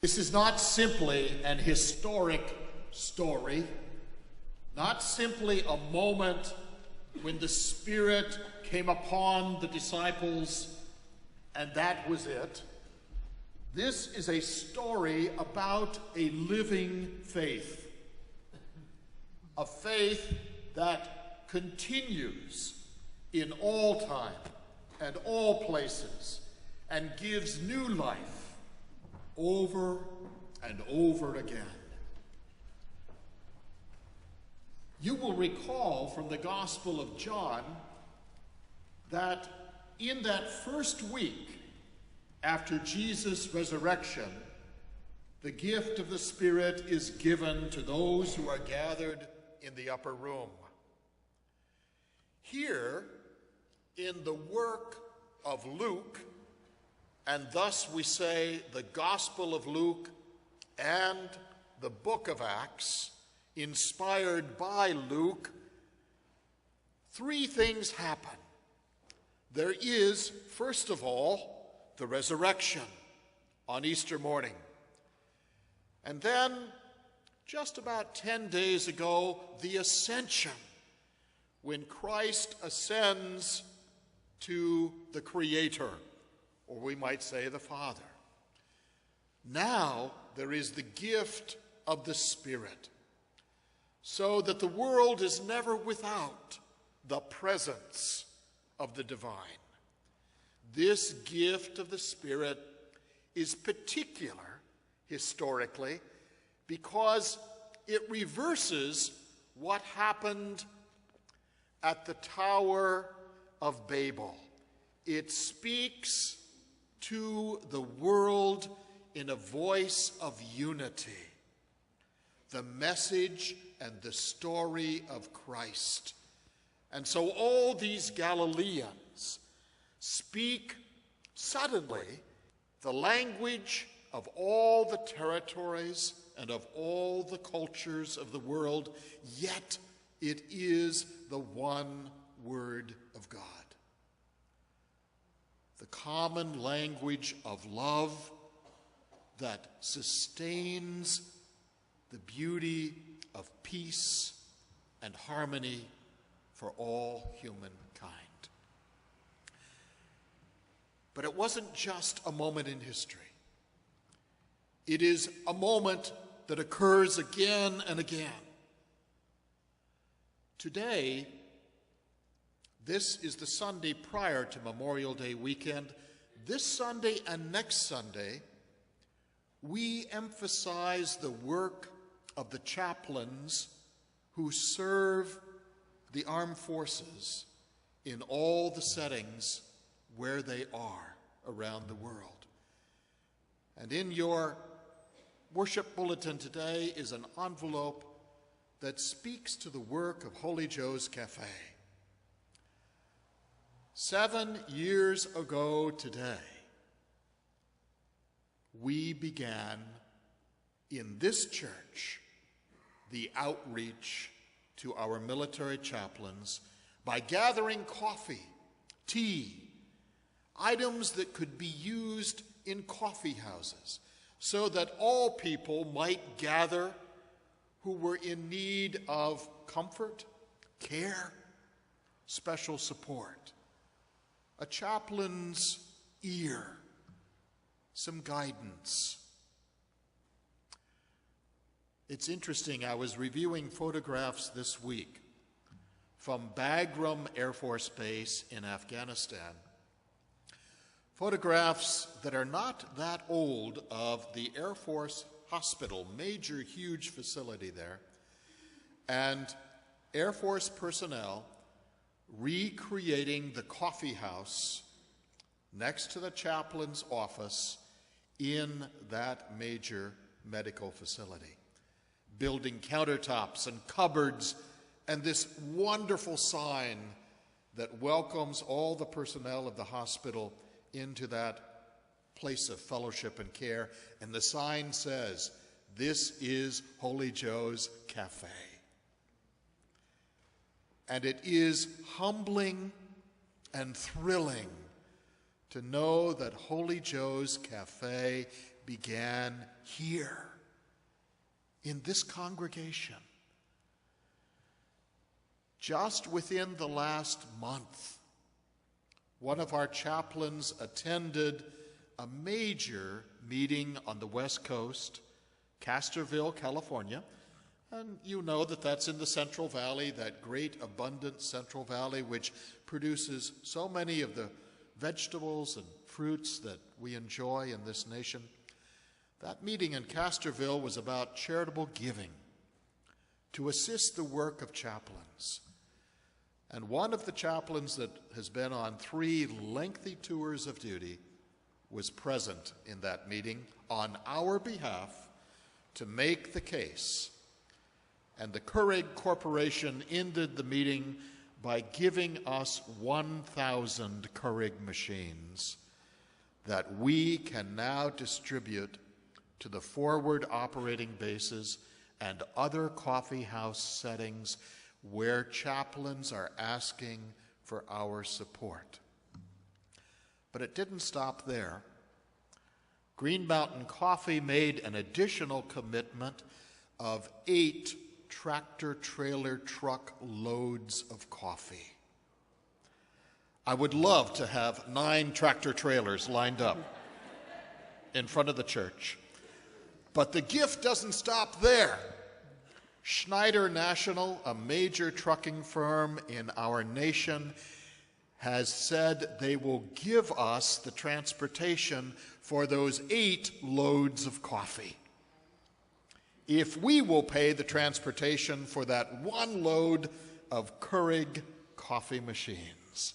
This is not simply an historic story, not simply a moment when the Spirit came upon the disciples and that was it. This is a story about a living faith, a faith that continues in all time and all places and gives new life over and over again. You will recall from the Gospel of John that in that first week after Jesus' resurrection, the gift of the Spirit is given to those who are gathered in the upper room. Here, in the work of Luke, and thus we say the Gospel of Luke and the book of Acts, inspired by Luke, three things happen. There is, first of all, the resurrection on Easter morning. And then, just about 10 days ago, the ascension, when Christ ascends to the Creator, or we might say the Father. Now there is the gift of the Spirit, so that the world is never without the presence of the divine. This gift of the Spirit is particular historically because it reverses what happened at the Tower of Babel. It speaks to the world in a voice of unity, the message and the story of Christ. And so all these Galileans speak suddenly the language of all the territories and of all the cultures of the world, yet it is the one word of God. The common language of love that sustains the beauty of peace and harmony for all humankind. But it wasn't just a moment in history. It is a moment that occurs again and again. Today, this is the Sunday prior to Memorial Day weekend. This Sunday and next Sunday, we emphasize the work of the chaplains who serve the armed forces in all the settings where they are around the world. And in your worship bulletin today is an envelope that speaks to the work of Holy Joe's Cafe. 7 years ago today, we began in this church the outreach to our military chaplains by gathering coffee, tea, items that could be used in coffee houses so that all people might gather who were in need of comfort, care, special support, a chaplain's ear, some guidance. It's interesting, I was reviewing photographs this week from Bagram Air Force Base in Afghanistan. Photographs that are not that old of the Air Force Hospital, major, huge facility there, and Air Force personnel recreating the coffee house next to the chaplain's office in that major medical facility, building countertops and cupboards and this wonderful sign that welcomes all the personnel of the hospital into that place of fellowship and care. And the sign says, "This is Holy Joe's Cafe." And it is humbling and thrilling to know that Holy Joe's Cafe began here, in this congregation. Just within the last month, one of our chaplains attended a major meeting on the West Coast, Castroville, California. And you know that that's in the Central Valley, that great, abundant Central Valley, which produces so many of the vegetables and fruits that we enjoy in this nation. That meeting in Castroville was about charitable giving to assist the work of chaplains. And one of the chaplains that has been on 3 lengthy tours of duty was present in that meeting on our behalf to make the case. And the Keurig Corporation ended the meeting by giving us 1,000 Keurig machines that we can now distribute to the forward operating bases and other coffee house settings where chaplains are asking for our support. But it didn't stop there. Green Mountain Coffee made an additional commitment of 8 tractor-trailer truck loads of coffee. I would love to have 9 tractor-trailers lined up in front of the church. But the gift doesn't stop there. Schneider National, a major trucking firm in our nation, has said they will give us the transportation for those 8 loads of coffee if we will pay the transportation for that 1 load of Keurig coffee machines.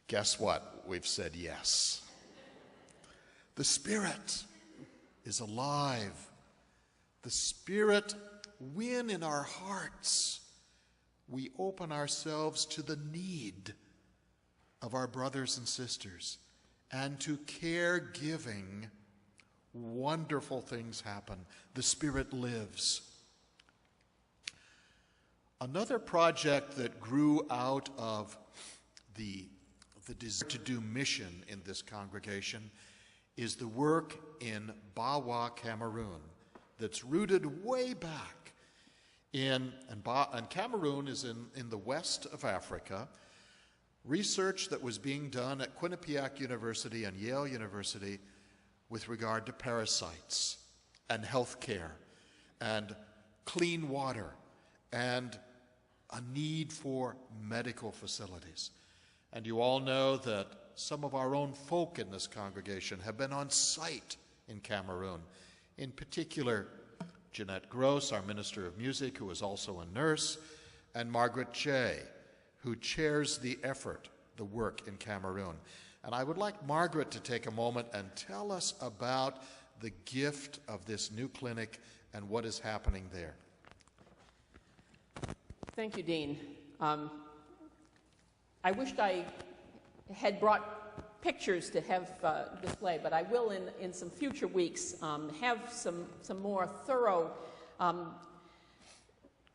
Guess what? We've said yes. The Spirit is alive. The Spirit, when in our hearts we open ourselves to the need of our brothers and sisters and to caregiving, wonderful things happen. The Spirit lives. Another project that grew out of the desire to do mission in this congregation is the work in Bawa, Cameroon, that's rooted way back and Cameroon is in the west of Africa. Research that was being done at Quinnipiac University and Yale University with regard to parasites and health care and clean water and a need for medical facilities. And you all know that some of our own folk in this congregation have been on site in Cameroon. In particular, Jeanette Gross, our Minister of Music, who is also a nurse, and Margaret Jay, who chairs the effort, the work in Cameroon. And I would like Margaret to take a moment and tell us about the gift of this new clinic and what is happening there. Thank you, Dean. I wished I had brought pictures to have display, but I will in some future weeks have some more thorough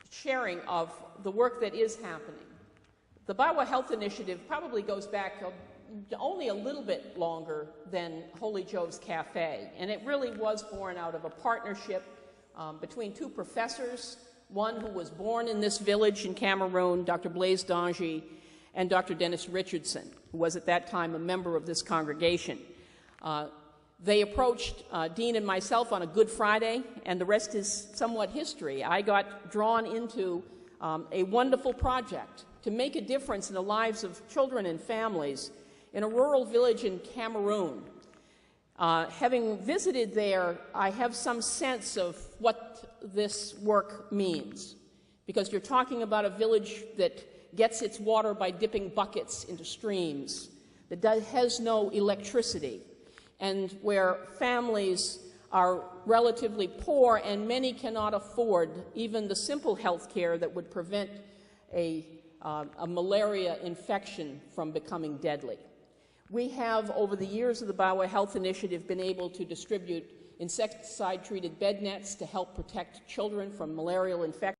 sharing of the work that is happening. The Bawa Health Initiative probably goes back only a little bit longer than Holy Joe's Cafe, and it really was born out of a partnership between 2 professors, one who was born in this village in Cameroon, Dr. Blaise Dangy, and Dr. Dennis Richardson, who was at that time a member of this congregation. They approached Dean and myself on a Good Friday, and the rest is somewhat history. I got drawn into a wonderful project to make a difference in the lives of children and families in a rural village in Cameroon. Having visited there, I have some sense of what this work means, because you're talking about a village that gets its water by dipping buckets into streams, that has no electricity, and where families are relatively poor and many cannot afford even the simple health care that would prevent a malaria infection from becoming deadly. We have, over the years of the Bawa Health Initiative, been able to distribute insecticide-treated bed nets to help protect children from malarial infection.